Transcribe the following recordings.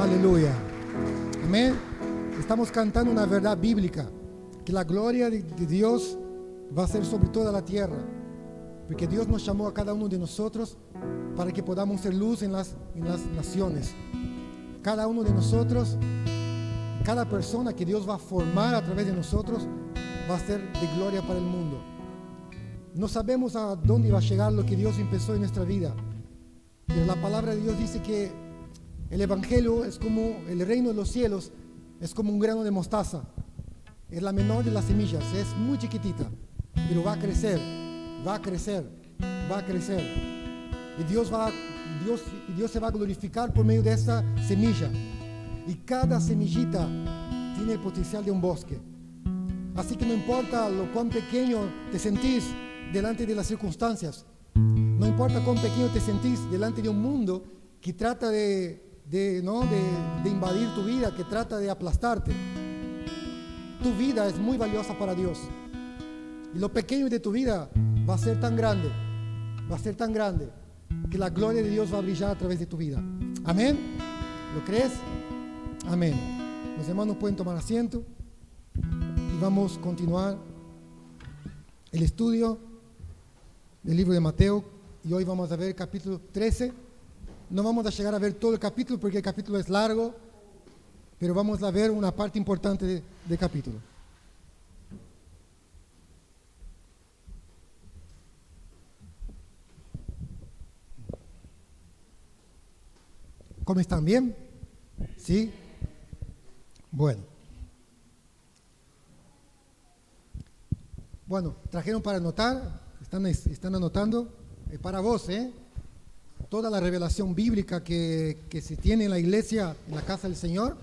Aleluya. Amén. Estamos cantando una verdad bíblica, que la gloria de Dios va a ser sobre toda la tierra, porque Dios nos llamó a cada uno de nosotros para que podamos ser luz en las naciones. Cada uno de nosotros, cada persona que Dios va a formar a través de nosotros va a ser de gloria para el mundo. No sabemos a dónde va a llegar lo que Dios empezó en nuestra vida, pero la palabra de Dios dice que el evangelio es como el reino de los cielos, es como un grano de mostaza. Es la menor de las semillas, es muy chiquitita, pero va a crecer, va a crecer, va a crecer. Y Dios se va a glorificar por medio de esa semilla. Y cada semillita tiene el potencial de un bosque. Así que no importa lo cuán pequeño te sentís delante de las circunstancias, no importa cuán pequeño te sentís delante de un mundo que trata de invadir tu vida, que trata de aplastarte. Tu vida es muy valiosa para Dios. Y lo pequeño de tu vida va a ser tan grande, que la gloria de Dios va a brillar a través de tu vida. Amén. ¿Lo crees? Amén. Los hermanos pueden tomar asiento y vamos a continuar el estudio del libro de Mateo. Y hoy vamos a ver el capítulo 13. No vamos a llegar a ver todo el capítulo porque el capítulo es largo, pero vamos a ver una parte importante del capítulo. ¿Cómo están? ¿Bien? ¿Sí? Bueno. Bueno, trajeron para anotar, están anotando, para vos, toda la revelación bíblica que se tiene en la iglesia, en la casa del Señor,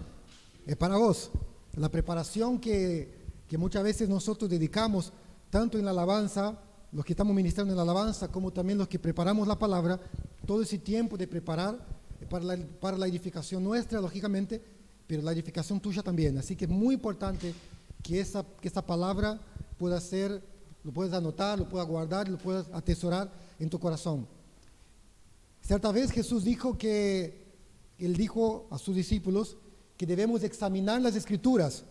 es para vos. La preparación que muchas veces nosotros dedicamos, tanto en la alabanza, los que estamos ministrando en la alabanza, como también los que preparamos la palabra, todo ese tiempo de preparar para la edificación nuestra, lógicamente, pero la edificación tuya también. Así que es muy importante que esa palabra pueda ser, lo puedas anotar, lo puedas guardar, lo puedas atesorar en tu corazón. Cierta vez Jesús dijo Él dijo a sus discípulos que debemos examinar las Escrituras,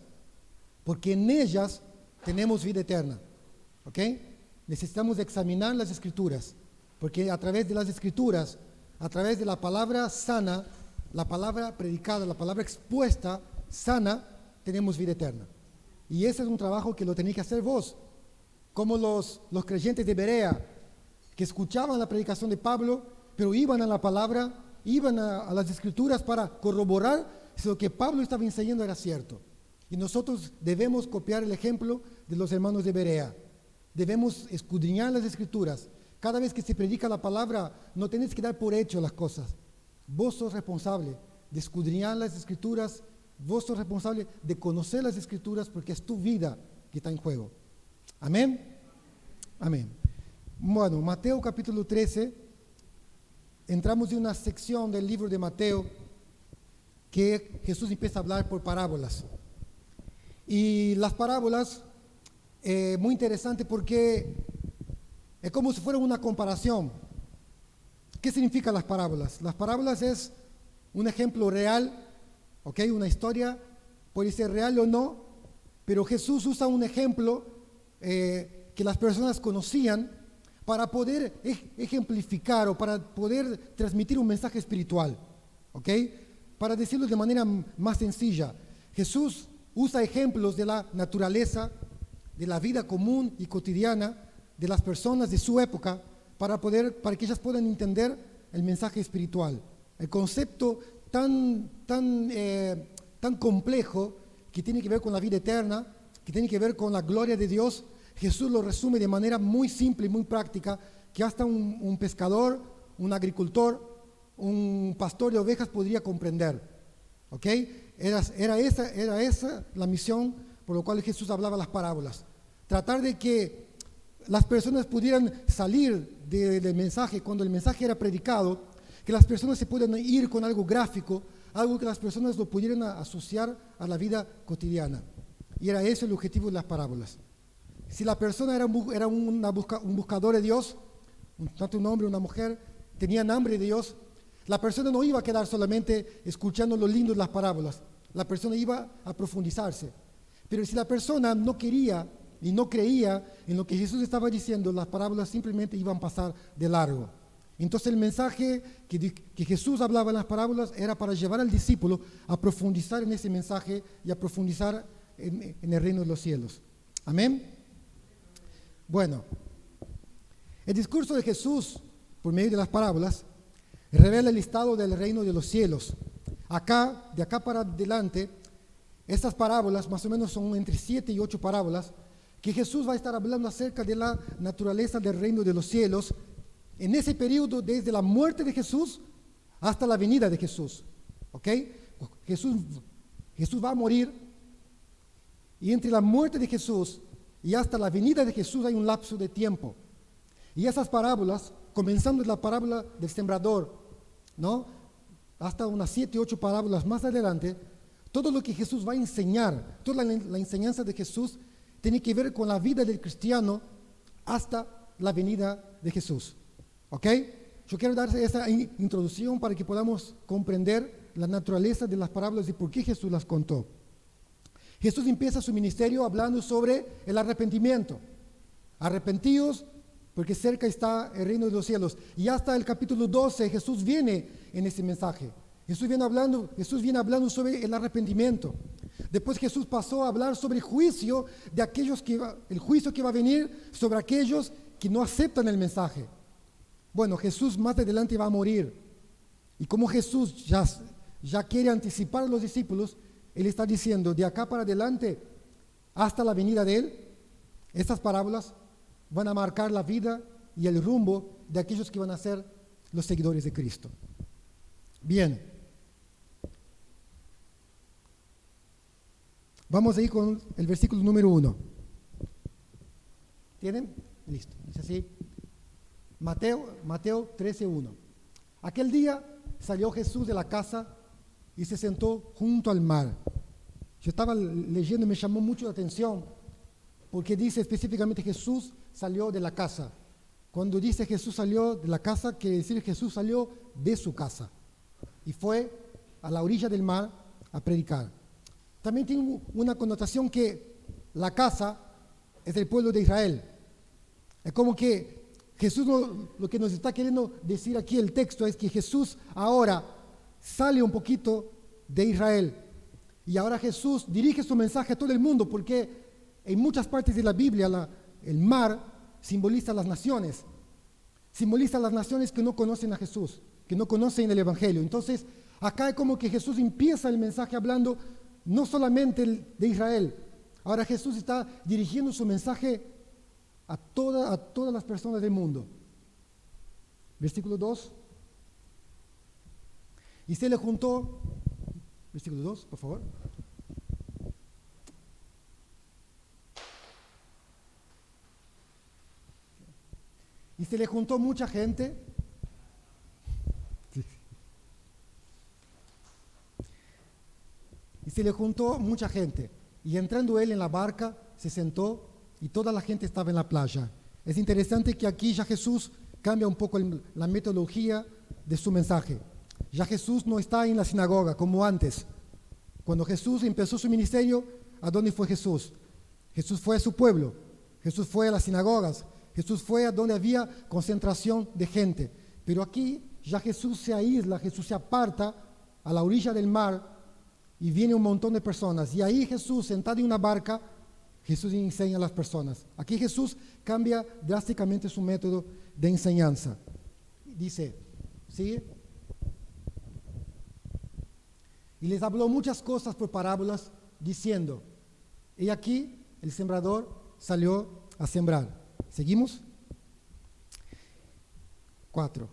porque en ellas tenemos vida eterna. ¿Ok? Necesitamos examinar las Escrituras, porque a través de las Escrituras, a través de la palabra sana, la palabra predicada, la palabra expuesta, sana, tenemos vida eterna. Y ese es un trabajo que lo tenéis que hacer vos, como los creyentes de Berea, que escuchaban la predicación de Pablo, pero iban a la palabra, iban a las Escrituras para corroborar si lo que Pablo estaba enseñando era cierto. Y nosotros debemos copiar el ejemplo de los hermanos de Berea. Debemos escudriñar las Escrituras. Cada vez que se predica la palabra, no tenés que dar por hecho las cosas. Vos sos responsable de escudriñar las Escrituras, vos sos responsable de conocer las Escrituras, porque es tu vida que está en juego. Amén. Amén. Bueno, Mateo capítulo 13, entramos en una sección del libro de Mateo que Jesús empieza a hablar por parábolas. Y las parábolas, muy interesante porque es como si fuera una comparación. ¿Qué significan las parábolas? Las parábolas es un ejemplo real, ¿ok? Una historia, puede ser real o no, pero Jesús usa un ejemplo que las personas conocían para poder ejemplificar o para poder transmitir un mensaje espiritual, ¿ok? Para decirlo de manera más sencilla, Jesús usa ejemplos de la naturaleza, de la vida común y cotidiana de las personas de su época para que ellas puedan entender el mensaje espiritual, el concepto tan complejo que tiene que ver con la vida eterna, que tiene que ver con la gloria de Dios. Jesús lo resume de manera muy simple y muy práctica, que hasta un pescador, un agricultor, un pastor de ovejas podría comprender. ¿Ok? Era esa la misión por la cual Jesús hablaba las parábolas. Tratar de que las personas pudieran salir del mensaje, cuando el mensaje era predicado, que las personas se puedan ir con algo gráfico, algo que las personas lo pudieran asociar a la vida cotidiana. Y era ese el objetivo de las parábolas. Si la persona era un buscador de Dios, tanto un hombre o una mujer, tenían hambre de Dios, La persona no iba a quedar solamente escuchando lo lindo de las parábolas. La persona iba a profundizarse. Pero si la persona no quería y no creía en lo que Jesús estaba diciendo, las parábolas simplemente iban a pasar de largo. Entonces el mensaje que Jesús hablaba en las parábolas era para llevar al discípulo a profundizar en ese mensaje y a profundizar en el reino de los cielos. Amén. Bueno, el discurso de Jesús por medio de las parábolas revela el estado del reino de los cielos. De acá para adelante, estas parábolas más o menos son entre 7 y 8 parábolas que Jesús va a estar hablando acerca de la naturaleza del reino de los cielos en ese periodo desde la muerte de Jesús hasta la venida de Jesús. ¿Ok? Jesús va a morir y entre la muerte de Jesús y hasta la venida de Jesús hay un lapso de tiempo. Y esas parábolas, comenzando de la parábola del sembrador, ¿no? Hasta unas 7 u 8 parábolas más adelante, todo lo que Jesús va a enseñar, toda la enseñanza de Jesús tiene que ver con la vida del cristiano hasta la venida de Jesús. ¿Ok? Yo quiero dar esa introducción para que podamos comprender la naturaleza de las parábolas y por qué Jesús las contó. Jesús empieza su ministerio hablando sobre el arrepentimiento. Arrepentíos porque cerca está el reino de los cielos. Y hasta el capítulo 12 Jesús viene en ese mensaje. Jesús viene hablando sobre el arrepentimiento. Después Jesús pasó a hablar sobre el juicio el juicio que va a venir sobre aquellos que no aceptan el mensaje. Bueno, Jesús más adelante va a morir. Y como Jesús ya quiere anticipar a los discípulos, Él está diciendo, de acá para adelante, hasta la venida de Él, estas parábolas van a marcar la vida y el rumbo de aquellos que van a ser los seguidores de Cristo. Bien. Vamos a ir con el versículo número 1. ¿Tienen? Listo. Dice así. Mateo 13:1. Aquel día salió Jesús de la casa y se sentó junto al mar. Yo estaba leyendo y me llamó mucho la atención porque dice específicamente Jesús salió de la casa. Cuando dice Jesús salió de la casa, quiere decir Jesús salió de su casa y fue a la orilla del mar a predicar. También tiene una connotación que la casa es el pueblo de Israel. Es como que Jesús lo que nos está queriendo decir aquí el texto es que Jesús ahora sale un poquito de Israel y ahora Jesús dirige su mensaje a todo el mundo porque en muchas partes de la Biblia el mar simboliza las naciones que no conocen a Jesús, que no conocen el Evangelio. Entonces acá es como que Jesús empieza el mensaje hablando no solamente de Israel, ahora Jesús está dirigiendo su mensaje a todas las personas del mundo. Versículo 2. Y se le juntó, versículo 2, por favor. Y se le juntó mucha gente. Y se le juntó mucha gente. Y entrando él en la barca, se sentó y toda la gente estaba en la playa. Es interesante que aquí ya Jesús cambia un poco la metodología de su mensaje. Ya Jesús no está en la sinagoga como antes. Cuando Jesús empezó su ministerio, ¿a dónde fue Jesús? Jesús fue a su pueblo. Jesús fue a las sinagogas. Jesús fue a donde había concentración de gente. Pero aquí ya Jesús se aísla, Jesús se aparta a la orilla del mar y viene un montón de personas. Y ahí Jesús, sentado en una barca, Jesús enseña a las personas. Aquí Jesús cambia drásticamente su método de enseñanza. Dice, ¿sí? Y les habló muchas cosas por parábolas, diciendo, y aquí el sembrador salió a sembrar. ¿Seguimos? 4.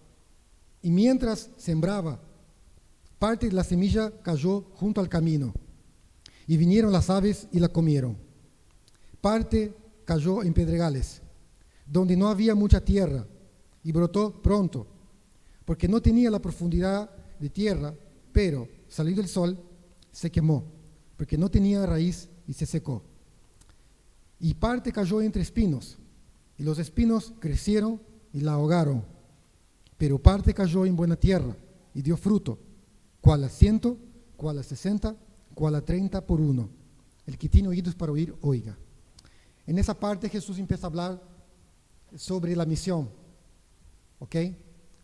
Y mientras sembraba, parte de la semilla cayó junto al camino, y vinieron las aves y la comieron. Parte cayó en pedregales, donde no había mucha tierra, y brotó pronto, porque no tenía la profundidad de tierra, pero salido el sol, se quemó, porque no tenía raíz y se secó. Y parte cayó entre espinos, y los espinos crecieron y la ahogaron. Pero parte cayó en buena tierra, y dio fruto, cuál a 100, cuál a 60, cuál a 30 por uno. El que tiene oídos para oír, oiga. En esa parte Jesús empieza a hablar sobre la misión, ¿ok?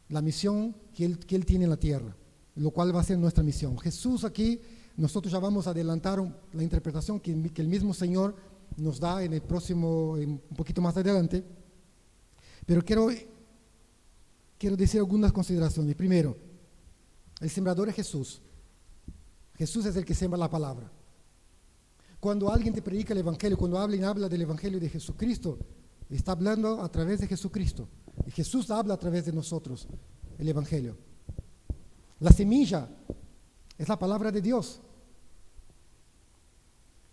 La misión que él tiene en la tierra, lo cual va a ser nuestra misión. Jesús aquí, nosotros ya vamos a adelantar la interpretación que el mismo Señor nos da en el próximo, un poquito más adelante, pero quiero decir algunas consideraciones. Primero, el sembrador es Jesús. Jesús es el que siembra la palabra. Cuando alguien te predica el Evangelio, cuando habla del Evangelio de Jesucristo, está hablando a través de Jesucristo. Y Jesús habla a través de nosotros, el Evangelio. La semilla es la palabra de Dios.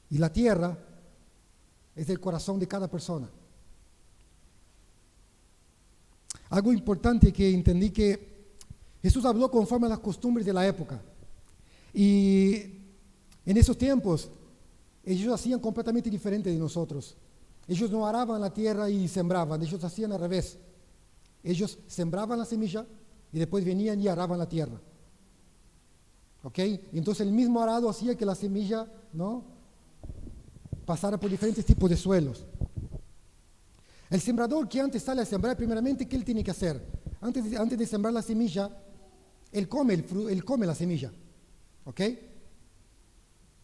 Y la tierra es el corazón de cada persona. Algo importante que entendí que Jesús habló conforme a las costumbres de la época. Y en esos tiempos, ellos hacían completamente diferente de nosotros. Ellos no araban la tierra y sembraban, ellos hacían al revés. Ellos sembraban la semilla y después venían y araban la tierra. ¿Ok? Entonces el mismo arado hacía que la semilla, ¿no?, pasara por diferentes tipos de suelos. El sembrador que antes sale a sembrar, primeramente, ¿qué él tiene que hacer? Antes de sembrar la semilla, él come la semilla. ¿Ok?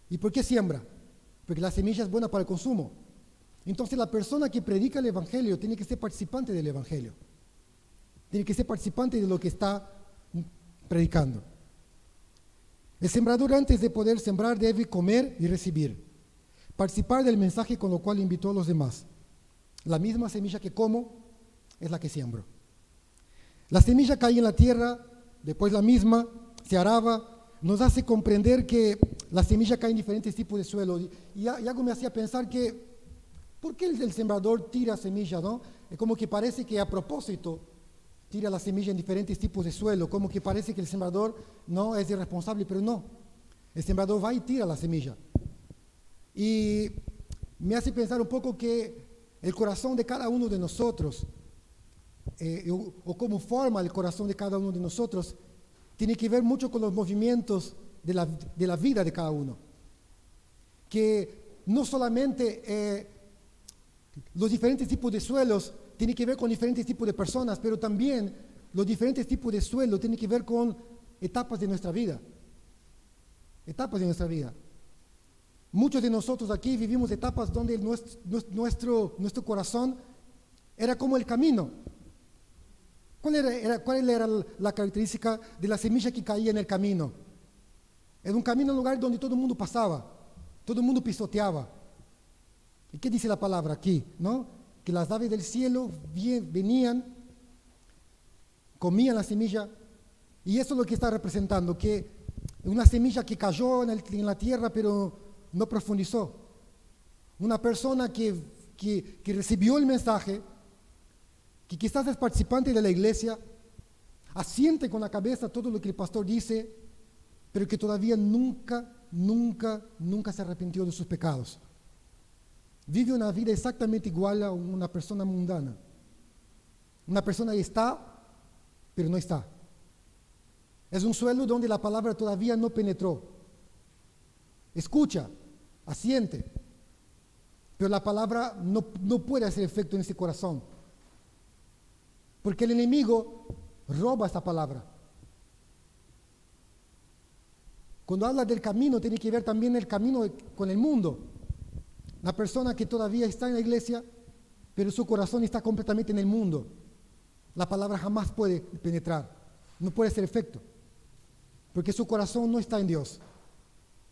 ¿Y por qué siembra? Porque la semilla es buena para el consumo. Entonces la persona que predica el Evangelio tiene que ser participante del Evangelio. Tiene que ser participante de lo que está predicando. El sembrador, antes de poder sembrar, debe comer y recibir. Participar del mensaje con lo cual invitó a los demás. La misma semilla que como es la que siembro. La semilla cae en la tierra, después la misma se araba. Nos hace comprender que la semilla cae en diferentes tipos de suelo. Y algo me hacía pensar que, ¿por qué el sembrador tira semilla, no? Es como que parece que a propósito tira la semilla en diferentes tipos de suelo, como que parece que el sembrador no es irresponsable, pero no. El sembrador va y tira la semilla. Y me hace pensar un poco que el corazón de cada uno de nosotros, o cómo forma el corazón de cada uno de nosotros, tiene que ver mucho con los movimientos de la vida de cada uno. Que no solamente los diferentes tipos de suelos tienen que ver con diferentes tipos de personas, pero también los diferentes tipos de suelo tienen que ver con etapas de nuestra vida. Etapas de nuestra vida. Muchos de nosotros aquí vivimos etapas donde nuestro corazón era como el camino. ¿Cuál era la característica de la semilla que caía en el camino? Era un camino, un lugar donde todo el mundo pasaba, todo el mundo pisoteaba. ¿Y qué dice la palabra aquí? ¿No? Que las aves del cielo venían, comían la semilla, y eso es lo que está representando, que una semilla que cayó en la tierra, pero no profundizó. Una persona que recibió el mensaje, que quizás es participante de la iglesia, asiente con la cabeza todo lo que el pastor dice, pero que todavía nunca se arrepintió de sus pecados. Vive una vida exactamente igual a una persona mundana. Una persona que está, pero no está. Es un suelo donde la palabra todavía no penetró. Escucha, asiente, pero la palabra no puede hacer efecto en ese corazón. Porque el enemigo roba esta palabra. Cuando habla del camino, tiene que ver también el camino con el mundo. La persona que todavía está en la iglesia, pero su corazón está completamente en el mundo. La palabra jamás puede penetrar, no puede hacer efecto. Porque su corazón no está en Dios.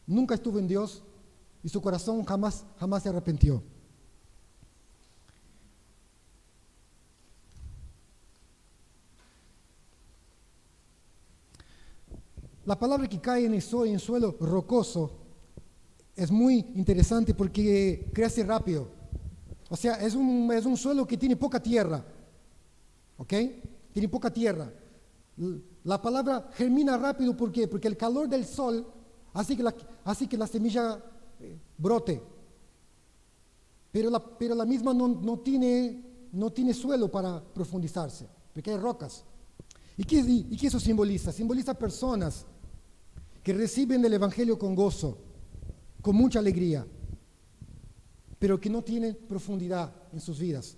Nunca estuvo en Dios y su corazón jamás se arrepintió. La palabra que cae en suelo rocoso es muy interesante porque crece rápido. O sea, es un suelo que tiene poca tierra. ¿Ok? Tiene poca tierra. La palabra germina rápido, ¿por qué? Porque el calor del sol hace que la semilla brote. Pero la misma no tiene suelo para profundizarse, porque hay rocas. ¿Y qué eso simboliza? Simboliza personas que reciben el Evangelio con gozo, con mucha alegría, pero que no tienen profundidad en sus vidas.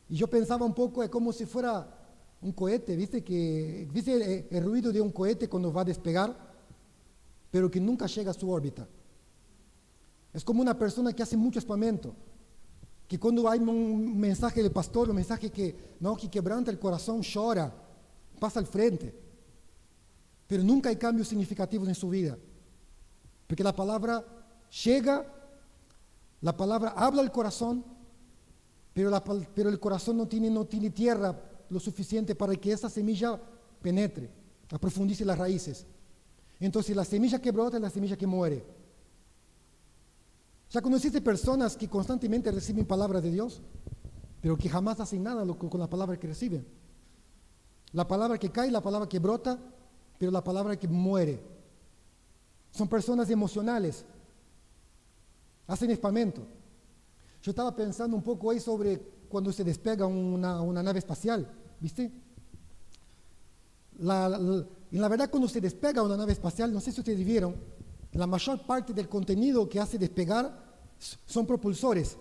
Y yo pensaba un poco, es como si fuera un cohete, ¿viste el ruido de un cohete cuando va a despegar, pero que nunca llega a su órbita? Es como una persona que hace mucho espamento, que cuando hay un mensaje del pastor, un mensaje que quebranta el corazón, llora, pasa al frente, pero nunca hay cambios significativos en su vida, porque la palabra llega, la palabra habla al corazón, pero el corazón no tiene tierra lo suficiente para que esa semilla penetre, profundice las raíces. Entonces la semilla que brota es la semilla que muere. ¿Ya conociste personas que constantemente reciben palabras de Dios, pero que jamás hacen nada con la palabra que reciben? La palabra que cae, la palabra que brota, pero la palabra que muere. Son personas emocionales, hacen espamento. Yo estaba pensando un poco ahí sobre cuando se despega una nave espacial, ¿viste? En la verdad, cuando se despega una nave espacial, no sé si ustedes vieron, la mayor parte del contenido que hace despegar son propulsores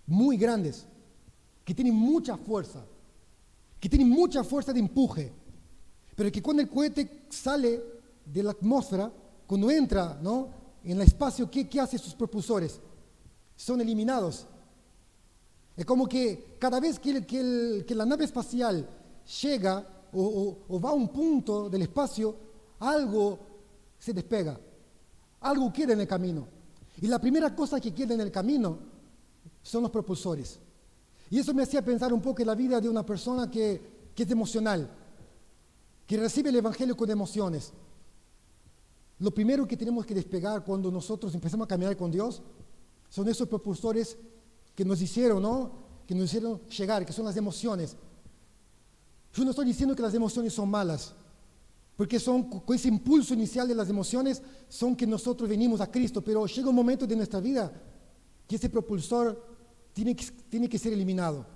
muy grandes, que tienen mucha fuerza de empuje, pero que cuando el cohete sale de la atmósfera, cuando entra, ¿no?, en el espacio, ¿qué hace sus propulsores? Son eliminados. Es como que cada vez que la nave espacial llega o va a un punto del espacio, algo se despega, algo queda en el camino. Y la primera cosa que queda en el camino son los propulsores. Y eso me hacía pensar un poco en la vida de una persona que es emocional, que recibe el Evangelio con emociones. Lo primero que tenemos que despegar cuando nosotros empezamos a caminar con Dios son esos propulsores que nos hicieron, ¿no?, que nos hicieron llegar, que son las emociones. Yo no estoy diciendo que las emociones son malas, porque son con ese impulso inicial de las emociones, son que nosotros venimos a Cristo, pero llega un momento de nuestra vida que ese propulsor tiene que ser eliminado.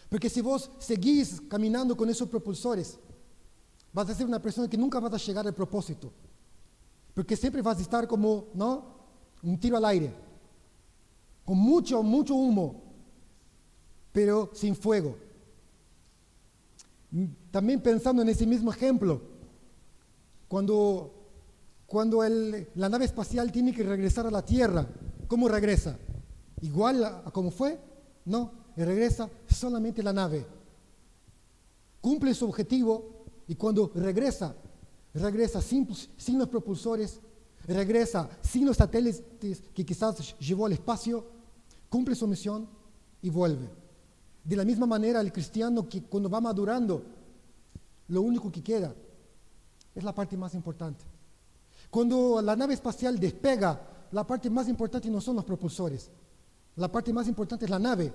Porque si vos seguís caminando con esos propulsores, vas a ser una persona que nunca vas a llegar al propósito, porque siempre vas a estar como, ¿no?, un tiro al aire, con mucho humo, pero sin fuego. También pensando en ese mismo ejemplo, cuando la nave espacial tiene que regresar a la Tierra, ¿cómo regresa? ¿Igual a como fue? No, regresa solamente la nave. Cumple su objetivo y cuando regresa sin los propulsores, regresa sin los satélites que quizás llevó al espacio, cumple su misión y vuelve. De la misma manera, el cristiano que cuando va madurando, lo único que queda es la parte más importante. Cuando la nave espacial despega, la parte más importante no son los propulsores. La parte más importante es la nave.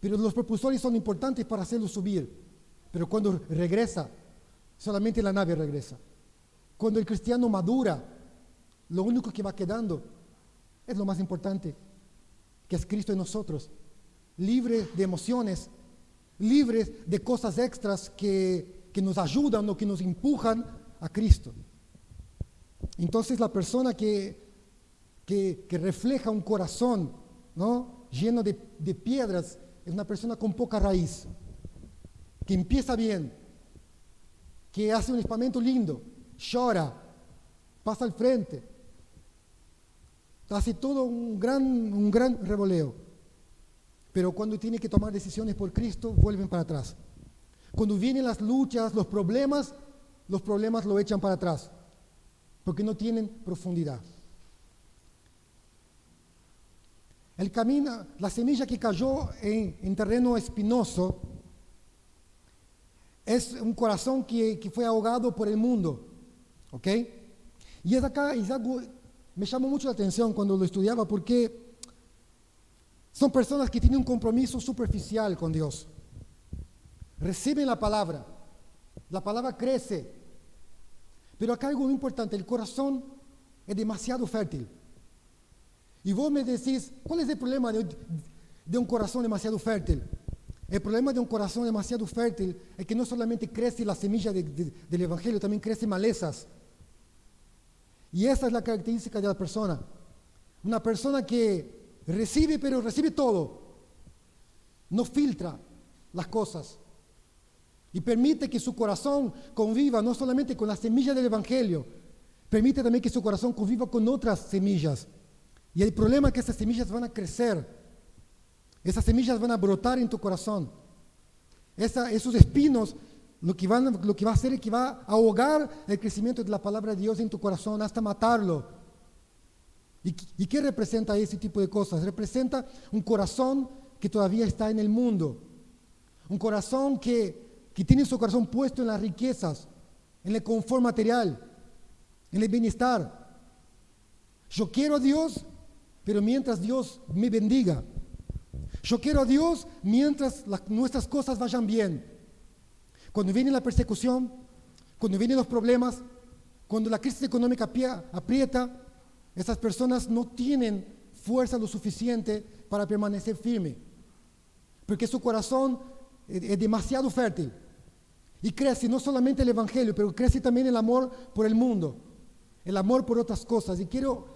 Pero los propulsores son importantes para hacerlo subir. Pero cuando regresa, solamente la nave regresa. Cuando el cristiano madura, lo único que va quedando es lo más importante, que es Cristo en nosotros. Libre de emociones, libres de cosas extras que nos ayudan o que nos empujan a Cristo. Entonces la persona que refleja un corazón, ¿no?, lleno de piedras, es una persona con poca raíz, que empieza bien, que hace un espamento lindo, llora, pasa al frente, hace todo un gran revoleo. Pero cuando tiene que tomar decisiones por Cristo, vuelven para atrás. Cuando vienen las luchas, los problemas lo echan para atrás, porque no tienen profundidad. El camino, la semilla que cayó en terreno espinoso es un corazón que fue ahogado por el mundo, ¿ok? Y es algo, me llamó mucho la atención cuando lo estudiaba, porque son personas que tienen un compromiso superficial con Dios. Reciben la palabra crece, pero acá hay algo muy importante: el corazón es demasiado fértil. Y vos me decís, ¿cuál es el problema de un corazón demasiado fértil? El problema de un corazón demasiado fértil es que no solamente crece la semilla del Evangelio, también crecen malezas. Y esa es la característica de la persona. Una persona que recibe, pero recibe todo. No filtra las cosas. Y permite que su corazón conviva no solamente con la semilla del Evangelio, permite también que su corazón conviva con otras semillas. Y el problema es que esas semillas van a crecer. Esas semillas van a brotar en tu corazón. Esos espinos lo que va a hacer es que va a ahogar el crecimiento de la palabra de Dios en tu corazón hasta matarlo. ¿Y qué representa ese tipo de cosas? Representa un corazón que todavía está en el mundo. Un corazón que tiene su corazón puesto en las riquezas, en el confort material, en el bienestar. Yo quiero a Dios, pero mientras Dios me bendiga. Yo quiero a Dios mientras nuestras cosas vayan bien. Cuando viene la persecución, cuando vienen los problemas, cuando la crisis económica aprieta, esas personas no tienen fuerza lo suficiente para permanecer firme. Porque su corazón es demasiado fértil. Y crece no solamente el Evangelio, pero crece también el amor por el mundo, el amor por otras cosas. Y quiero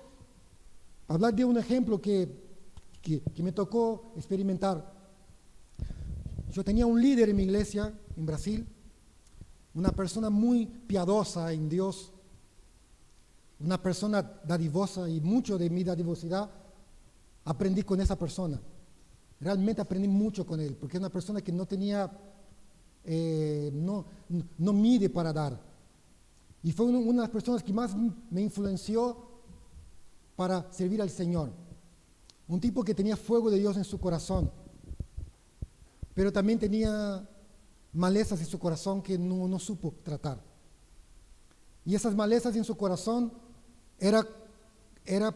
hablar de un ejemplo que me tocó experimentar. Yo tenía un líder en mi iglesia en Brasil, una persona muy piadosa en Dios, una persona dadivosa, y mucho de mi dadivosidad aprendí con esa persona. Realmente aprendí mucho con él, porque es una persona que no tenía, no mide para dar. Y fue una de las personas que más me influenció para servir al Señor. Un tipo que tenía fuego de Dios en su corazón, pero también tenía malezas en su corazón que no supo tratar. Y esas malezas en su corazón era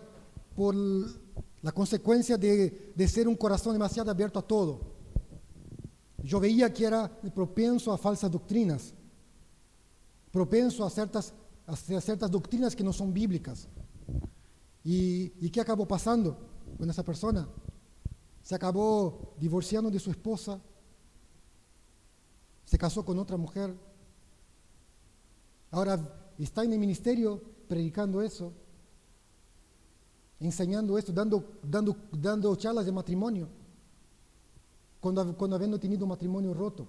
por la consecuencia de ser un corazón demasiado abierto a todo. Yo veía que era propenso a falsas doctrinas, propenso a ciertas doctrinas que no son bíblicas. ¿Y qué acabó pasando con esa persona? Se acabó divorciando de su esposa, se casó con otra mujer, ahora está en el ministerio predicando eso, enseñando esto, dando charlas de matrimonio, cuando habiendo tenido un matrimonio roto.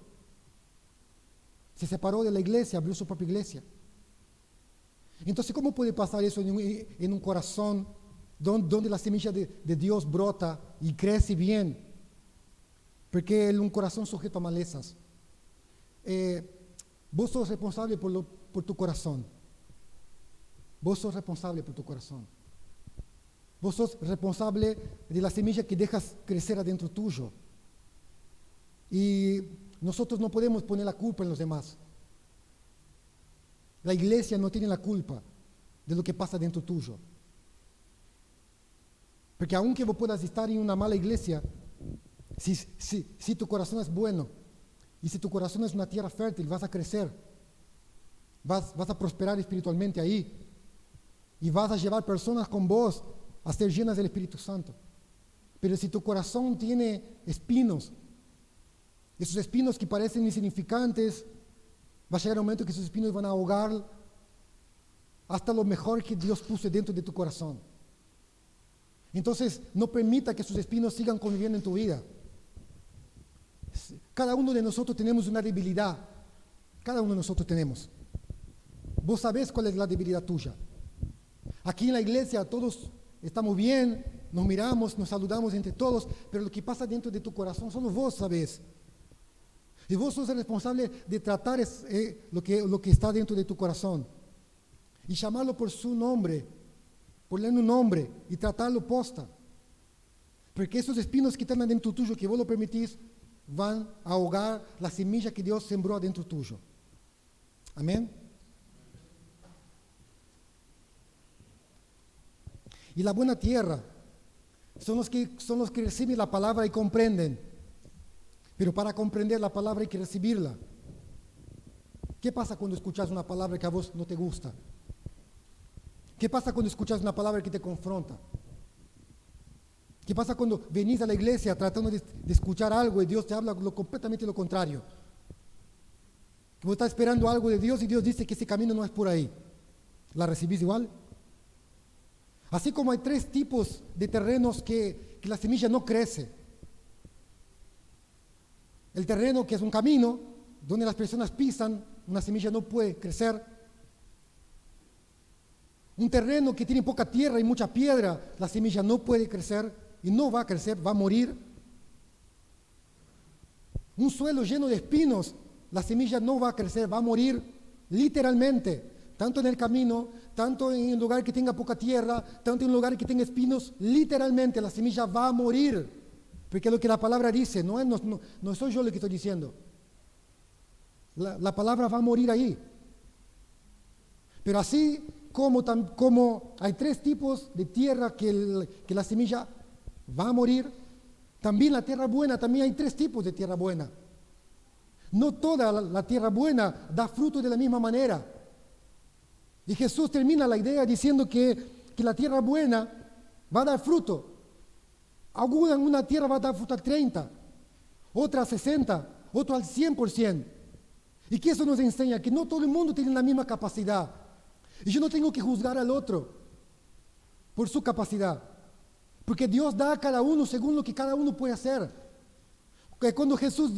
Se separó de la iglesia, abrió su propia iglesia. Entonces, ¿cómo puede pasar eso en un corazón donde la semilla de Dios brota y crece bien? Porque un corazón sujeto a malezas. Vos sos responsable por tu corazón. Vos sos responsable por tu corazón. Vos sos responsable de la semilla que dejas crecer adentro tuyo. Y nosotros no podemos poner la culpa en los demás. La iglesia no tiene la culpa de lo que pasa dentro tuyo. Porque aunque vos puedas estar en una mala iglesia, si tu corazón es bueno y si tu corazón es una tierra fértil, vas a crecer, vas a prosperar espiritualmente ahí y vas a llevar personas con vos a ser llenas del Espíritu Santo. Pero si tu corazón tiene espinos, esos espinos que parecen insignificantes, va a llegar un momento que esos espinos van a ahogar hasta lo mejor que Dios puso dentro de tu corazón. Entonces, no permita que esos espinos sigan conviviendo en tu vida. Cada uno de nosotros tenemos una debilidad. Cada uno de nosotros tenemos. Vos sabés cuál es la debilidad tuya. Aquí en la iglesia todos estamos bien, nos miramos, nos saludamos entre todos, pero lo que pasa dentro de tu corazón solo vos sabés. Y vos sos el responsable de tratar lo que está dentro de tu corazón. Y llamarlo por su nombre, ponerle un nombre y tratarlo posta. Porque esos espinos que están adentro tuyo, que vos lo permitís, van a ahogar la semilla que Dios sembró adentro tuyo. Amén. Y la buena tierra son los que reciben la palabra y comprenden. Pero para comprender la palabra hay que recibirla. ¿Qué pasa cuando escuchas una palabra que a vos no te gusta? ¿Qué pasa cuando escuchas una palabra que te confronta? ¿Qué pasa cuando venís a la iglesia tratando de escuchar algo y Dios te habla completamente lo contrario? Que vos estás esperando algo de Dios y Dios dice que ese camino no es por ahí. ¿La recibís igual? Así como hay 3 tipos de terrenos que la semilla no crece. El terreno que es un camino, donde las personas pisan, una semilla no puede crecer. Un terreno que tiene poca tierra y mucha piedra, la semilla no puede crecer y no va a crecer, va a morir. Un suelo lleno de espinos, la semilla no va a crecer, va a morir literalmente, tanto en el camino, tanto en un lugar que tenga poca tierra, tanto en un lugar que tenga espinos, literalmente la semilla va a morir, porque es lo que la palabra dice, no soy yo lo que estoy diciendo. La palabra va a morir ahí. Pero así como hay 3 tipos de tierra que la semilla va a morir, también la tierra buena, también hay 3 tipos de tierra buena. No toda la tierra buena da fruto de la misma manera. Y Jesús termina la idea diciendo que la tierra buena va a dar fruto. Una tierra va a dar fruto al 30, otra al 60, otra al 100%. Y que eso nos enseña que no todo el mundo tiene la misma capacidad. Y yo no tengo que juzgar al otro por su capacidad. Porque Dios da a cada uno según lo que cada uno puede hacer. Cuando Jesús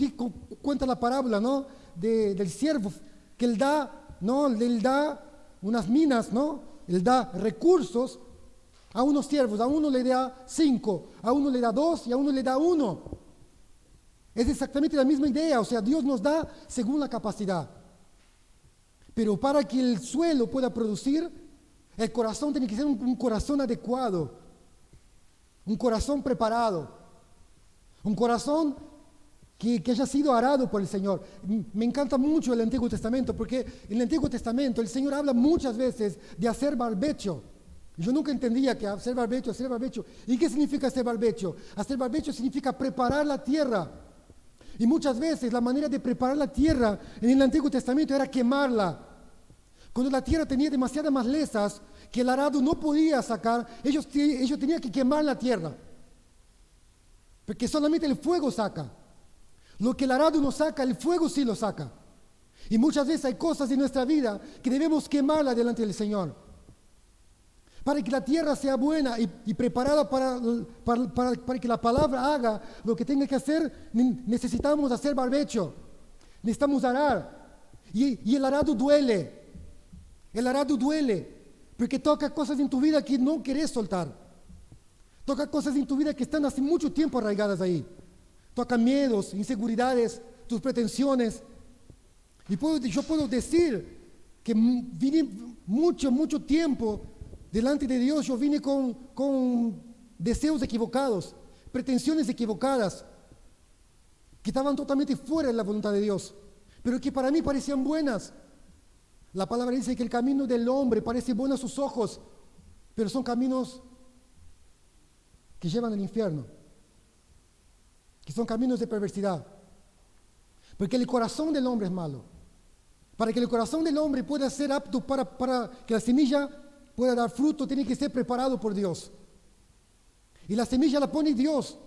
cuenta la parábola, ¿no?, del siervo, que él da, ¿no?, él da unas minas, ¿no?, él da recursos a unos siervos, a uno le da 5, a uno le da 2 y a uno le da 1. Es exactamente la misma idea, o sea, Dios nos da según la capacidad. Pero para que el suelo pueda producir, el corazón tiene que ser un corazón adecuado, un corazón preparado, un corazón que haya sido arado por el Señor. Me encanta mucho el Antiguo Testamento, porque en el Antiguo Testamento el Señor habla muchas veces de hacer barbecho. Yo nunca entendía que hacer barbecho. ¿Y qué significa hacer barbecho? Hacer barbecho significa preparar la tierra. Y muchas veces la manera de preparar la tierra en el Antiguo Testamento era quemarla. Cuando la tierra tenía demasiadas malezas que el arado no podía sacar, ellos tenían que quemar la tierra. Porque solamente el fuego saca. Lo que el arado no saca, el fuego sí lo saca. Y muchas veces hay cosas en nuestra vida que debemos quemarla delante del Señor. Para que la tierra sea buena y preparada para que la palabra haga lo que tenga que hacer, necesitamos hacer barbecho. Necesitamos arar. Y el arado duele. El arado duele. Porque toca cosas en tu vida que no querés soltar. Toca cosas en tu vida que están hace mucho tiempo arraigadas ahí. Toca miedos, inseguridades, tus pretensiones. Y yo puedo decir que vine mucho tiempo delante de Dios, yo vine con deseos equivocados, pretensiones equivocadas, que estaban totalmente fuera de la voluntad de Dios, pero que para mí parecían buenas. La palabra dice que el camino del hombre parece bueno a sus ojos, pero son caminos que llevan al infierno, que son caminos de perversidad. Porque el corazón del hombre es malo. Para que el corazón del hombre pueda ser apto para que la semilla pueda dar fruto, tiene que ser preparado por Dios. Y la semilla la pone Dios.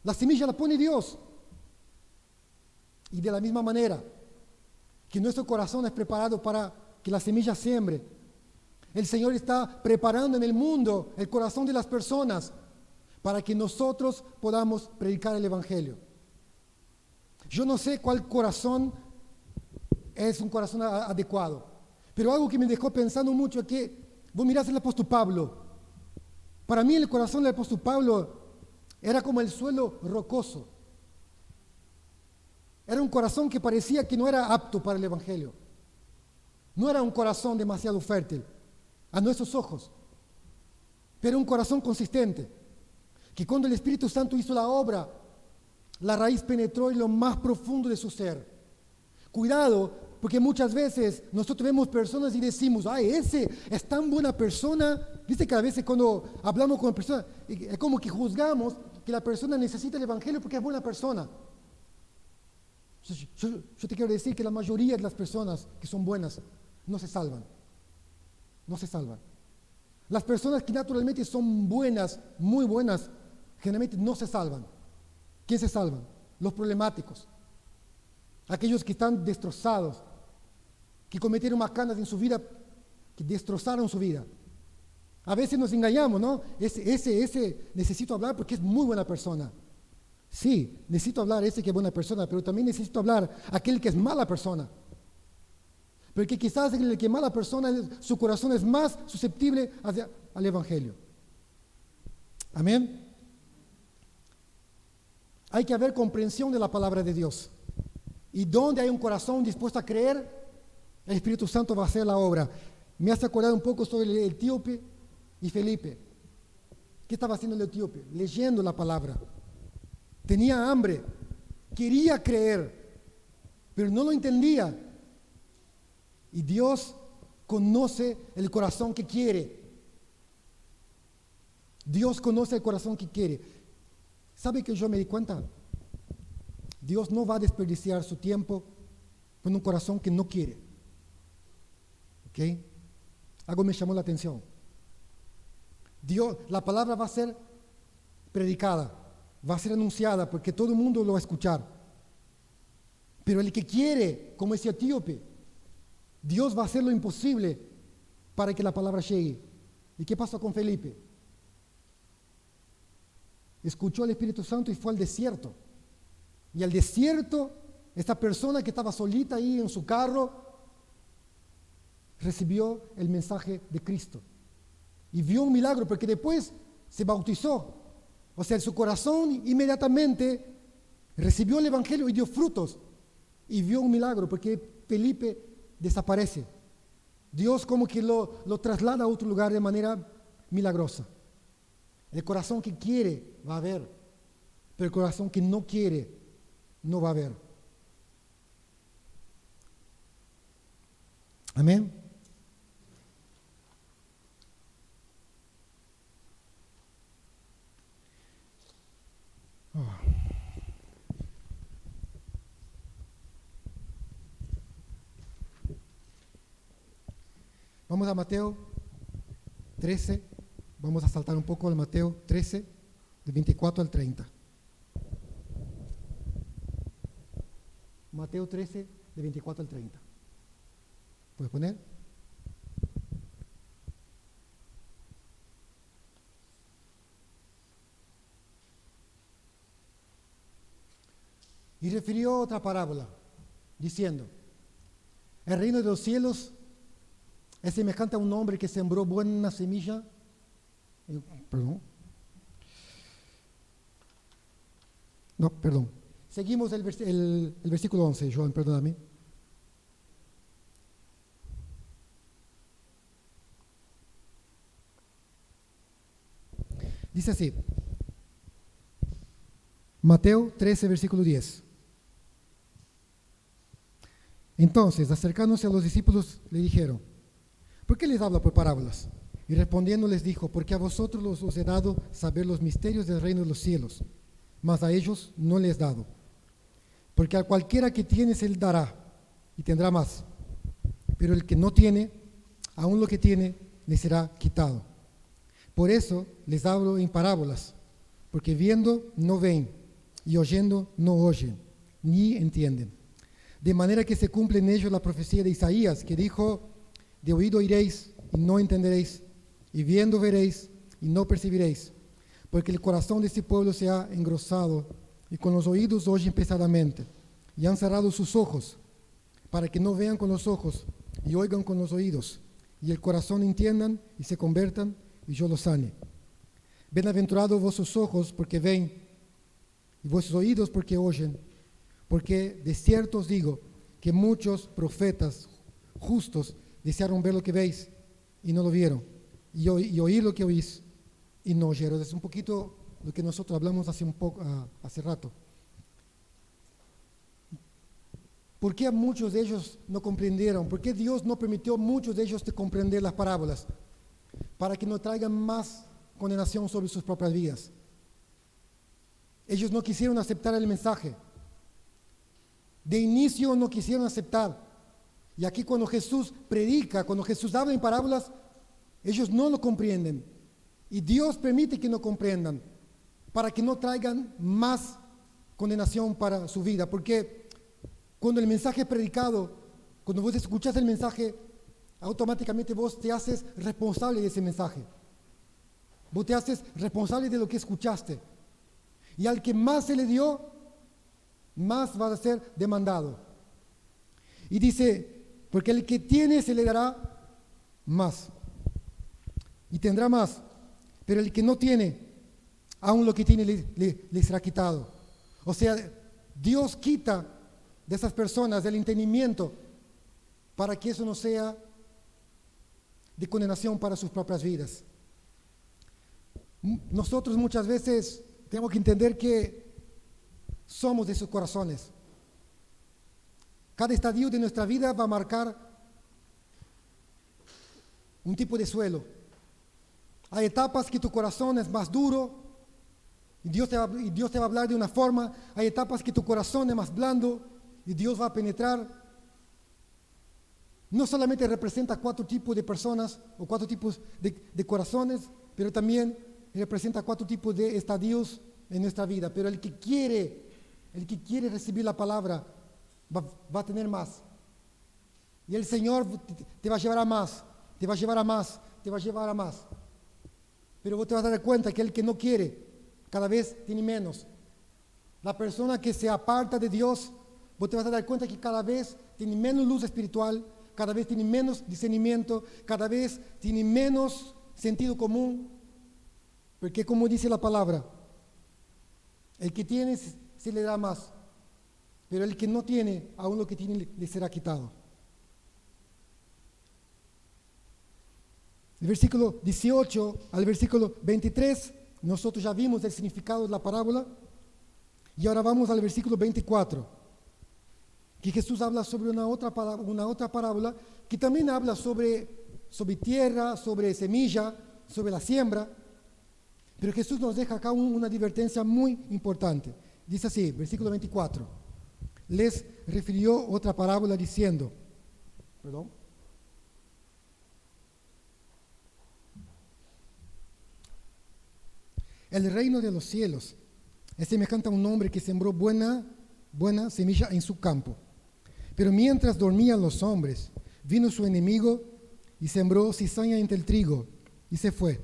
La semilla la pone Dios. Y de la misma manera que nuestro corazón es preparado para que la semilla siembre, el Señor está preparando en el mundo el corazón de las personas para que nosotros podamos predicar el Evangelio. Yo no sé cuál corazón es un corazón adecuado, pero algo que me dejó pensando mucho es que vos mirás el apóstol Pablo. Para mí el corazón del apóstol Pablo era como el suelo rocoso. Era un corazón que parecía que no era apto para el Evangelio. No era un corazón demasiado fértil a nuestros ojos, pero un corazón consistente, que cuando el Espíritu Santo hizo la obra, la raíz penetró en lo más profundo de su ser. Cuidado, porque muchas veces nosotros vemos personas y decimos, ay, ese es tan buena persona. Viste que a veces cuando hablamos con personas, es como que juzgamos que la persona necesita el Evangelio porque es buena persona. Yo te quiero decir que la mayoría de las personas que son buenas no se salvan. No se salvan. Las personas que naturalmente son buenas, muy buenas, generalmente no se salvan. ¿Quién se salvan? Los problemáticos. Aquellos que están destrozados, que cometieron macanas en su vida, que destrozaron su vida. A veces nos engañamos, ¿no? Ese necesito hablar porque es muy buena persona. Sí, necesito hablar ese que es buena persona, pero también necesito hablar aquel que es mala persona. Porque quizás el que es mala persona, su corazón es más susceptible al Evangelio. Amén. Hay que haber comprensión de la palabra de Dios. Y donde hay un corazón dispuesto a creer, el Espíritu Santo va a hacer la obra. Me hace acordar un poco sobre el etíope y Felipe. ¿Qué estaba haciendo el etíope? Leyendo la palabra. Tenía hambre, quería creer, pero no lo entendía. Y Dios conoce el corazón que quiere. Dios conoce el corazón que quiere. ¿Sabe que yo me di cuenta? Dios no va a desperdiciar su tiempo con un corazón que no quiere. ¿Ok? Algo me llamó la atención. Dios, la palabra va a ser predicada, va a ser anunciada, porque todo el mundo lo va a escuchar. Pero el que quiere, como ese etíope, Dios va a hacer lo imposible para que la palabra llegue. ¿Y qué pasó con Felipe? Escuchó al Espíritu Santo y fue al desierto. Y al desierto, esta persona que estaba solita ahí en su carro, recibió el mensaje de Cristo. Y vio un milagro, porque después se bautizó. O sea, su corazón inmediatamente recibió el Evangelio y dio frutos. Y vio un milagro, porque Felipe desaparece. Dios como que lo traslada a otro lugar de manera milagrosa. El corazón que quiere va a haber, pero el corazón que no quiere no va a haber. Amén. Oh. Vamos a Mateo 13, vamos a saltar un poco al Mateo 13, de 24 al 30. Mateo 13, de 24 al 30. ¿Puedes poner? Y refirió otra parábola, diciendo, el reino de los cielos es semejante a un hombre que sembró buena semilla. Perdón. Seguimos el versículo 11, Joan, perdóname. Dice así, Mateo 13, versículo 10. Entonces, acercándose a los discípulos, le dijeron, ¿por qué les habla por parábolas? Y respondiendo les dijo, porque a vosotros os he dado saber los misterios del reino de los cielos, mas a ellos no les he dado. Porque a cualquiera que tiene se le dará y tendrá más, pero el que no tiene, aún lo que tiene, le será quitado. Por eso les hablo en parábolas, porque viendo no ven, y oyendo no oyen, ni entienden. De manera que se cumple en ellos la profecía de Isaías, que dijo, de oído oiréis y no entenderéis, y viendo veréis y no percibiréis, porque el corazón de este pueblo se ha engrosado, y con los oídos oyen pesadamente, y han cerrado sus ojos, para que no vean con los ojos, y oigan con los oídos, y el corazón entiendan y se conviertan, y yo los sane. Bienaventurados vuestros ojos, porque ven, y vuestros oídos, porque oyen, porque de cierto os digo, que muchos profetas justos desearon ver lo que veis, y no lo vieron, y oír lo que oís, y no oyeron. Es un poquito lo que nosotros hablamos hace rato. ¿Por qué muchos de ellos no comprendieron? ¿Por qué Dios no permitió a muchos de ellos de comprender las parábolas? Para que no traigan más condenación sobre sus propias vidas. Ellos no quisieron aceptar el mensaje. De inicio no quisieron aceptar. Y aquí cuando Jesús predica, cuando Jesús habla en parábolas, Ellos no lo comprenden. Y Dios permite que no comprendan para que no traigan más condenación para su vida. Porque cuando el mensaje es predicado, cuando vos escuchás el mensaje, automáticamente vos te haces responsable de ese mensaje. Vos te haces responsable de lo que escuchaste. Y al que más se le dio, más va a ser demandado. Y dice, porque el que tiene se le dará más. Y tendrá más. Pero el que no tiene, aún lo que tiene le será quitado. O sea, Dios quita de esas personas el entendimiento para que eso no sea de condenación para sus propias vidas. Nosotros muchas veces tenemos que entender que somos de sus corazones. Cada estadio de nuestra vida va a marcar un tipo de suelo. Hay etapas que tu corazón es más duro y Dios te va a hablar de una forma. Hay etapas que tu corazón es más blando y Dios va a penetrar. No solamente representa 4 tipos de personas o 4 tipos de corazones, pero también representa 4 tipos de estadios en nuestra vida. Pero el que quiere recibir la palabra va a tener más. Y el Señor te va a llevar a más, te va a llevar a más, te va a llevar a más. Pero vos te vas a dar cuenta que el que no quiere, cada vez tiene menos. La persona que se aparta de Dios, vos te vas a dar cuenta que cada vez tiene menos luz espiritual, cada vez tiene menos discernimiento, cada vez tiene menos sentido común. Porque como dice la palabra, el que tiene se le da más, pero el que no tiene, aún lo que tiene le será quitado. El versículo 18 al versículo 23, nosotros ya vimos el significado de la parábola. Y ahora vamos al versículo 24, que Jesús habla sobre una otra parábola, que también habla sobre tierra, sobre semilla, sobre la siembra. Pero Jesús nos deja acá una advertencia muy importante. Dice así, versículo 24. Les refirió otra parábola diciendo, el reino de los cielos es semejante a un hombre que sembró buena semilla en su campo. Pero mientras dormían los hombres, vino su enemigo y sembró cizaña entre el trigo y se fue.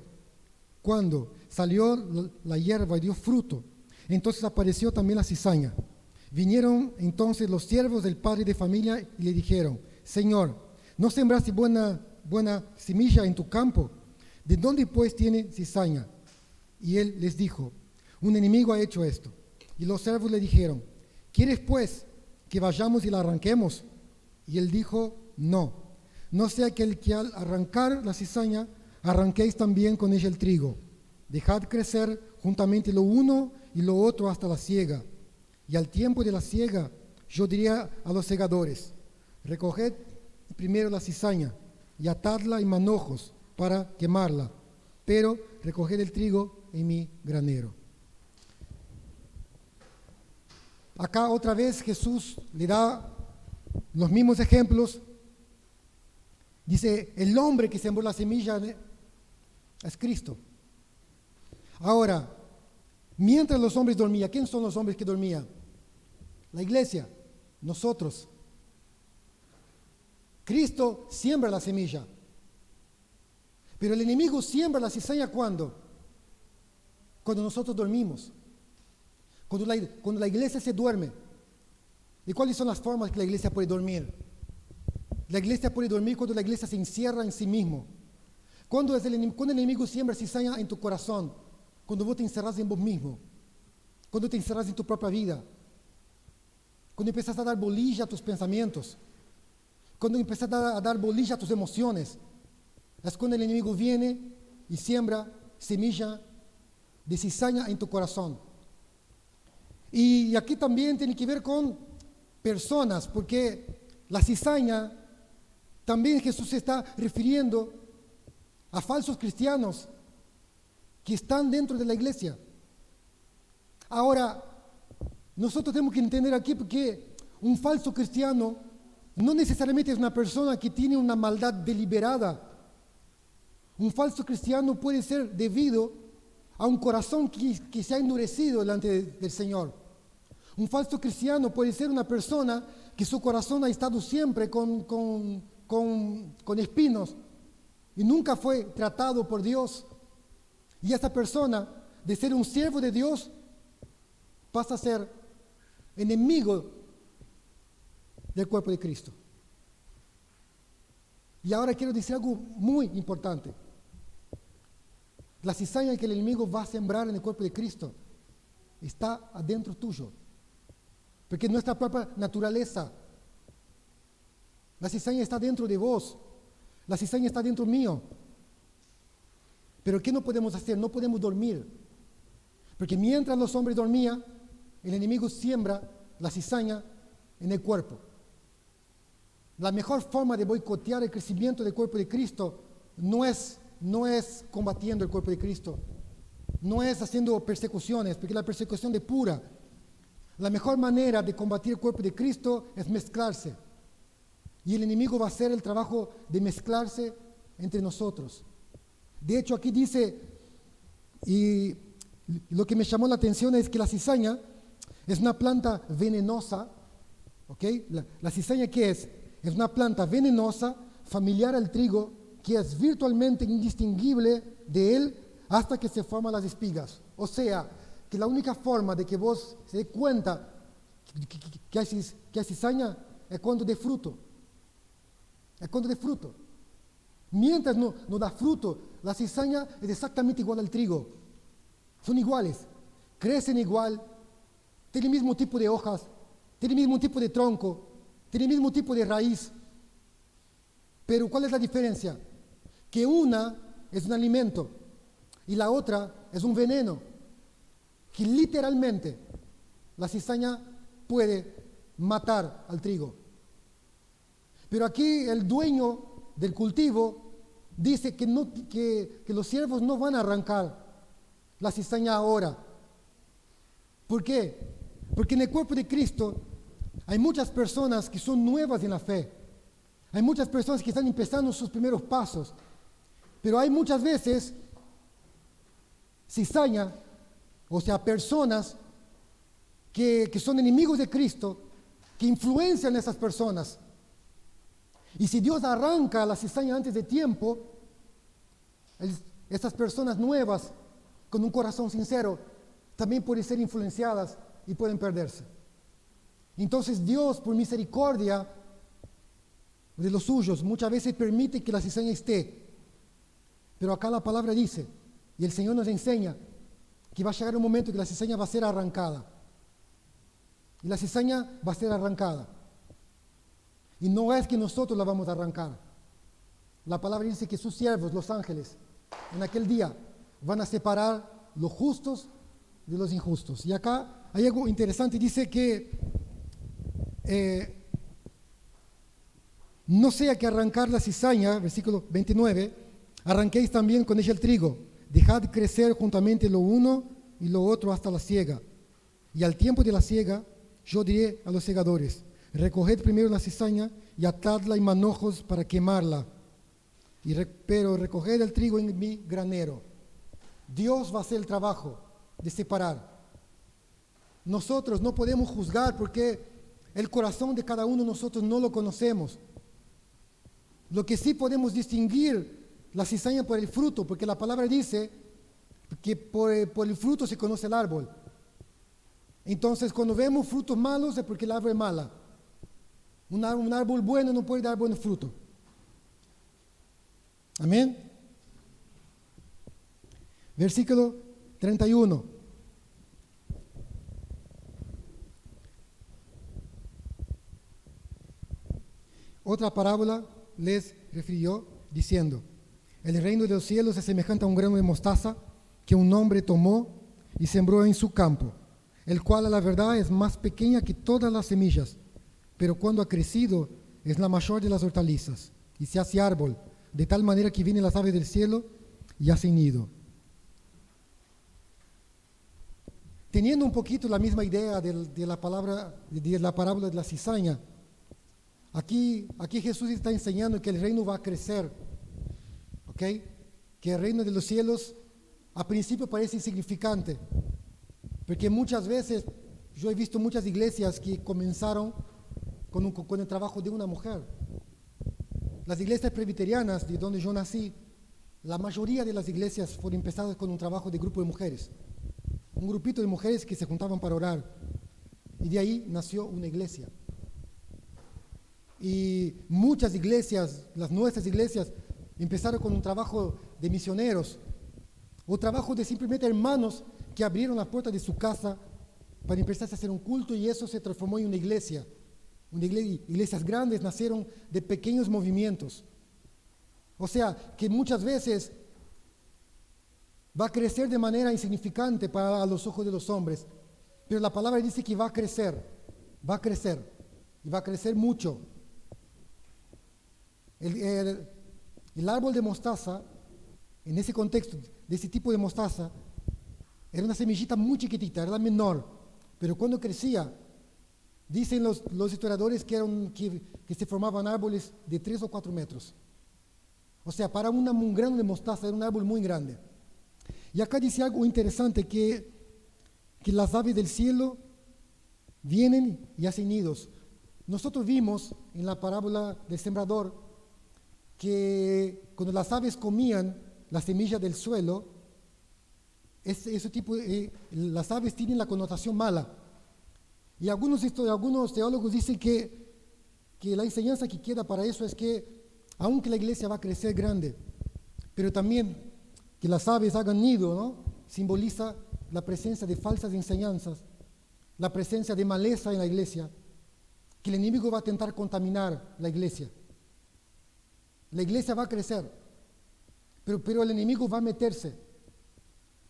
Cuando salió la hierba y dio fruto, entonces apareció también la cizaña. Vinieron entonces los siervos del padre de familia y le dijeron, Señor, ¿no sembraste buena semilla en tu campo? ¿De dónde pues tiene cizaña? Y él les dijo, un enemigo ha hecho esto. Y los siervos le dijeron, ¿quieres pues que vayamos y la arranquemos? Y él dijo, no sea que al arrancar la cizaña, arranquéis también con ella el trigo. Dejad crecer juntamente lo uno y lo otro hasta la siega. Y al tiempo de la siega, yo diría a los segadores, recoged primero la cizaña y atadla en manojos para quemarla, pero recoged el trigo en mi granero. Acá otra vez Jesús le da los mismos ejemplos. Dice, el hombre que sembró la semilla es Cristo. Ahora, mientras los hombres dormían, ¿quién son los hombres que dormían? La iglesia, nosotros. Cristo siembra la semilla. Pero el enemigo siembra la cizaña ¿cuándo? Cuando nosotros dormimos. Cuando la iglesia se duerme. ¿Y cuáles son las formas que la iglesia puede dormir? La iglesia puede dormir cuando la iglesia se encierra en sí mismo. Cuando el enemigo siembra cizaña en tu corazón, cuando vos te encerras en vos mismo, cuando te encerras en tu propia vida, cuando empiezas a dar bolilla a tus pensamientos, cuando empiezas a dar bolilla a tus emociones, es cuando el enemigo viene y siembra semilla de cizaña en tu corazón. Y aquí también tiene que ver con personas, porque la cizaña también Jesús se está refiriendo a falsos cristianos que están dentro de la iglesia. Ahora, nosotros tenemos que entender aquí que un falso cristiano no necesariamente es una persona que tiene una maldad deliberada Un falso cristiano puede ser debido a un corazón que se ha endurecido delante del Señor. Un falso cristiano puede ser una persona que su corazón ha estado siempre con espinos y nunca fue tratado por Dios. Y esa persona, de ser un siervo de Dios, pasa a ser enemigo del cuerpo de Cristo. Y ahora quiero decir algo muy importante. La cizaña que el enemigo va a sembrar en el cuerpo de Cristo está adentro tuyo. Porque nuestra propia naturaleza, la cizaña está dentro de vos, la cizaña está dentro mío. Pero ¿qué no podemos hacer? No podemos dormir. Porque mientras los hombres dormían, el enemigo siembra la cizaña en el cuerpo. La mejor forma de boicotear el crecimiento del cuerpo de Cristo no es combatiendo el cuerpo de Cristo, no es haciendo persecuciones, porque la persecución es pura. La mejor manera de combatir el cuerpo de Cristo es mezclarse. Y el enemigo va a hacer el trabajo de mezclarse entre nosotros. De hecho, aquí dice, y lo que me llamó la atención es que la cizaña es una planta venenosa. ¿Ok? La cizaña, ¿qué es? Es una planta venenosa, familiar al trigo, que es virtualmente indistinguible de él hasta que se forman las espigas. O sea, que la única forma de que vos se dé cuenta que hay cizaña es cuando dé fruto. Es cuando dé fruto. Mientras no da fruto, la cizaña es exactamente igual al trigo. Son iguales, crecen igual, tienen el mismo tipo de hojas, tienen el mismo tipo de tronco, tienen el mismo tipo de raíz. Pero ¿cuál es la diferencia? Que una es un alimento y la otra es un veneno. Que literalmente la cizaña puede matar al trigo. Pero aquí el dueño del cultivo dice que los siervos no van a arrancar la cizaña ahora. ¿Por qué? Porque en el cuerpo de Cristo hay muchas personas que son nuevas en la fe. Hay muchas personas que están empezando sus primeros pasos. Pero hay muchas veces cizaña, o sea, personas que son enemigos de Cristo, que influencian a esas personas. Y si Dios arranca la cizaña antes de tiempo, estas personas nuevas, con un corazón sincero, también pueden ser influenciadas y pueden perderse. Entonces Dios, por misericordia de los suyos, muchas veces permite que la cizaña esté. Pero acá la palabra dice, y el Señor nos enseña, que va a llegar un momento que la cizaña va a ser arrancada. Y la cizaña va a ser arrancada. Y no es que nosotros la vamos a arrancar. La palabra dice que sus siervos, los ángeles, en aquel día van a separar los justos de los injustos. Y acá hay algo interesante, dice que no sea que arrancar la cizaña, versículo 29, arranquéis también con ella el trigo, dejad crecer juntamente lo uno y lo otro hasta la siega. Y al tiempo de la siega, yo diré a los segadores, recoged primero la cizaña y atadla en manojos para quemarla, pero recoged el trigo en mi granero. Dios va a hacer el trabajo de separar. Nosotros no podemos juzgar porque el corazón de cada uno de nosotros no lo conocemos. Lo que sí podemos distinguir la cizaña por el fruto, porque la palabra dice que por el fruto se conoce el árbol. Entonces, cuando vemos frutos malos es porque el árbol es mala. Un árbol bueno no puede dar buen fruto. Amén. Versículo 31. Otra parábola les refirió diciendo, el reino de los cielos es semejante a un grano de mostaza que un hombre tomó y sembró en su campo, el cual a la verdad es más pequeña que todas las semillas, pero cuando ha crecido es la mayor de las hortalizas y se hace árbol, de tal manera que vienen las aves del cielo y hacen nido. Teniendo un poquito la misma idea de la parábola de la cizaña, aquí Jesús está enseñando que el reino va a crecer, ¿ok? que el reino de los cielos a principio parece insignificante, porque muchas veces yo he visto muchas iglesias que comenzaron con el trabajo de una mujer. Las iglesias presbiterianas, de donde yo nací, la mayoría de las iglesias fueron empezadas con un trabajo de grupo de mujeres, un grupito de mujeres que se juntaban para orar, y de ahí nació una iglesia. Y muchas iglesias, las nuestras iglesias, empezaron con un trabajo de misioneros, o trabajo de simplemente hermanos que abrieron las puertas de su casa para empezar a hacer un culto, y eso se transformó en una iglesia. Iglesias grandes nacieron de pequeños movimientos. O sea, que muchas veces va a crecer de manera insignificante para los ojos de los hombres, pero la palabra dice que va a crecer, y va a crecer mucho. El árbol de mostaza, en ese contexto, de ese tipo de mostaza, era una semillita muy chiquitita, era la menor, pero cuando crecía, dicen los historiadores que se formaban árboles de 3 o 4 metros. O sea, para un grano de mostaza era un árbol muy grande. Y acá dice algo interesante, que las aves del cielo vienen y hacen nidos. Nosotros vimos en la parábola del sembrador que cuando las aves comían la semilla del suelo, las aves tienen la connotación mala. Y algunos teólogos dicen que la enseñanza que queda para eso es que aunque la iglesia va a crecer grande, pero también que las aves hagan nido, ¿no? Simboliza la presencia de falsas enseñanzas, la presencia de maleza en la iglesia, que el enemigo va a intentar contaminar la iglesia. La iglesia va a crecer, pero el enemigo va a meterse.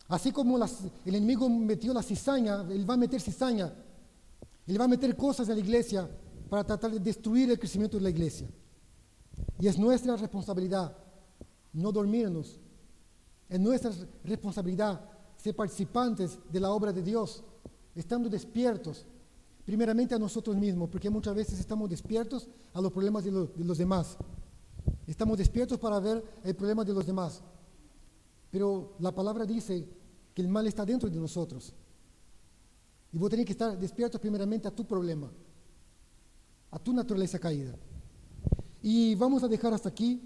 Así como el enemigo metió la cizaña, él va a meter cizaña, él va a meter cosas en la iglesia para tratar de destruir el crecimiento de la iglesia. Y es nuestra responsabilidad no dormirnos, es nuestra responsabilidad ser participantes de la obra de Dios, estando despiertos, primeramente a nosotros mismos, porque muchas veces estamos despiertos a los problemas de los demás. Estamos despiertos para ver el problema de los demás. Pero la palabra dice que el mal está dentro de nosotros. Y vos tenés que estar despiertos primeramente a tu problema, a tu naturaleza caída. Y vamos a dejar hasta aquí.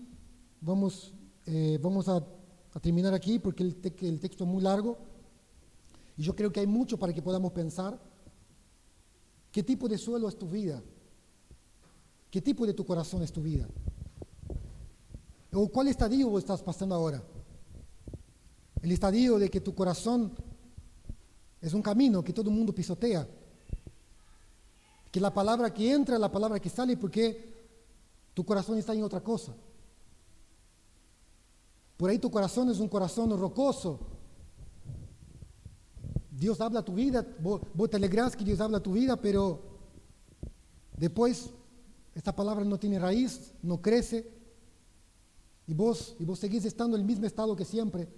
Vamos a terminar aquí porque el texto es muy largo. Y yo creo que hay mucho para que podamos pensar. ¿Qué tipo de suelo es tu vida? ¿Qué tipo de tu corazón es tu vida? ¿O cuál estadio vos estás pasando ahora? El estadio de que tu corazón es un camino que todo el mundo pisotea. Que la palabra que entra, la palabra que sale, porque tu corazón está en otra cosa. Por ahí tu corazón es un corazón rocoso. Dios habla a tu vida, vos te alegrás que Dios habla a tu vida, pero después esta palabra no tiene raíz, no crece, y vos seguís estando en el mismo estado que siempre,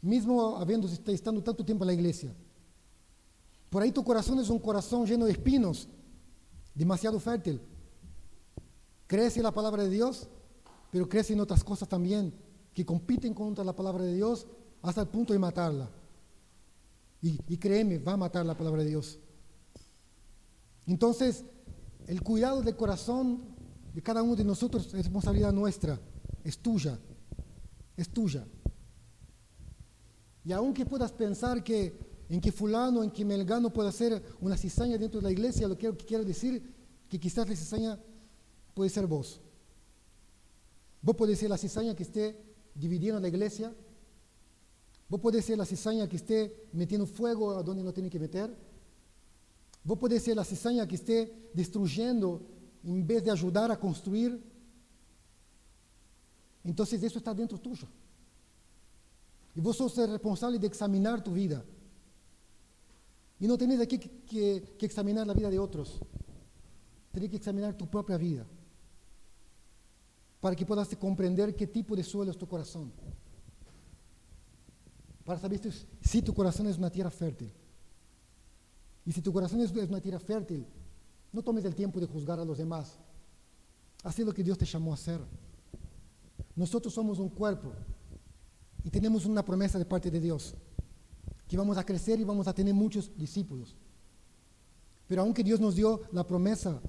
mismo estando tanto tiempo en la iglesia. Por ahí tu corazón es un corazón lleno de espinos, demasiado fértil. Crece la palabra de Dios, pero crece en otras cosas también que compiten contra la palabra de Dios hasta el punto de matarla. Y créeme, va a matar la palabra de Dios. Entonces, el cuidado del corazón de cada uno de nosotros es responsabilidad nuestra, es tuya, es tuya. Y aunque puedas pensar en que fulano, en que melgano puede hacer una cizaña dentro de la iglesia, lo que quiero decir que quizás la cizaña puede ser vos. Vos podés ser la cizaña que esté dividiendo la iglesia. Vos podés ser la cizaña que esté metiendo fuego a donde no tiene que meter. Vos podés ser la cizaña que esté destruyendo en vez de ayudar a construir. Entonces eso está dentro tuyo. Y vos sos el responsable de examinar tu vida. Y no tenés aquí que examinar la vida de otros. Tenés que examinar tu propia vida. Para que puedas comprender qué tipo de suelo es tu corazón. Para saber si tu corazón es una tierra fértil. Y si tu corazón es una tierra fértil, no tomes el tiempo de juzgar a los demás. Haz lo que Dios te llamó a hacer. Nosotros somos un cuerpo. Y tenemos una promesa de parte de Dios, que vamos a crecer y vamos a tener muchos discípulos. Pero aunque Dios nos dio la promesa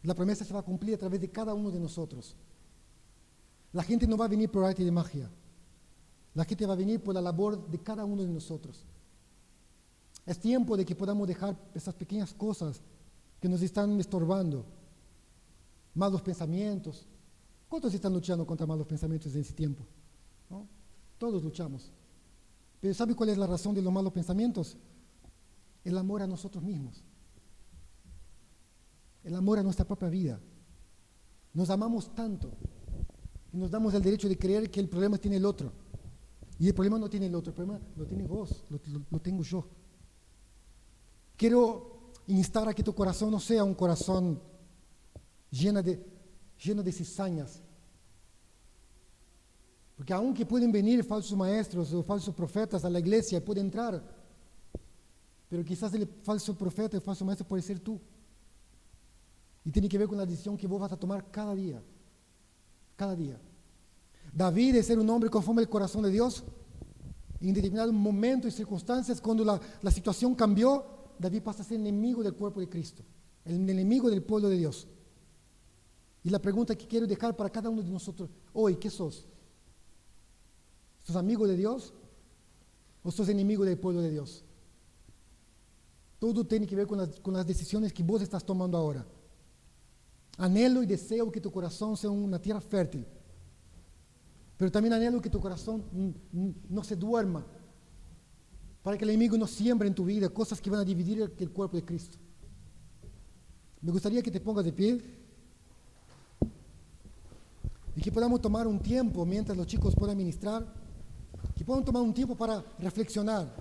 se va a cumplir a través de cada uno de nosotros. La gente no va a venir por arte de magia. La gente va a venir por la labor de cada uno de nosotros. Es tiempo de que podamos dejar esas pequeñas cosas que nos están estorbando. Malos pensamientos. ¿Cuántos están luchando contra malos pensamientos en ese tiempo? ¿No? Todos luchamos. Pero ¿sabe cuál es la razón de los malos pensamientos? El amor a nosotros mismos. El amor a nuestra propia vida. Nos amamos tanto y nos damos el derecho de creer que el problema tiene el otro. Y el problema no tiene el otro, el problema lo tiene vos, lo tengo yo. Quiero instar a que tu corazón no sea un corazón lleno de cizañas. Porque aunque pueden venir falsos maestros o falsos profetas a la iglesia, puede entrar, pero quizás el falso profeta, el falso maestro puede ser tú. Y tiene que ver con la decisión que vos vas a tomar cada día. Cada día. David es ser un hombre conforme al corazón de Dios. En determinado momento y circunstancias, cuando la situación cambió, David pasa a ser enemigo del cuerpo de Cristo, el enemigo del pueblo de Dios. Y la pregunta que quiero dejar para cada uno de nosotros hoy, ¿qué sos? ¿Sos amigo de Dios o sos enemigo del pueblo de Dios? Todo tiene que ver con las decisiones que vos estás tomando ahora. Anhelo y deseo que tu corazón sea una tierra fértil. Pero también anhelo que tu corazón no se duerma, para que el enemigo no siembre en tu vida cosas que van a dividir el cuerpo de Cristo. Me gustaría que te pongas de pie y que podamos tomar un tiempo mientras los chicos puedan ministrar, que puedan tomar un tiempo para reflexionar.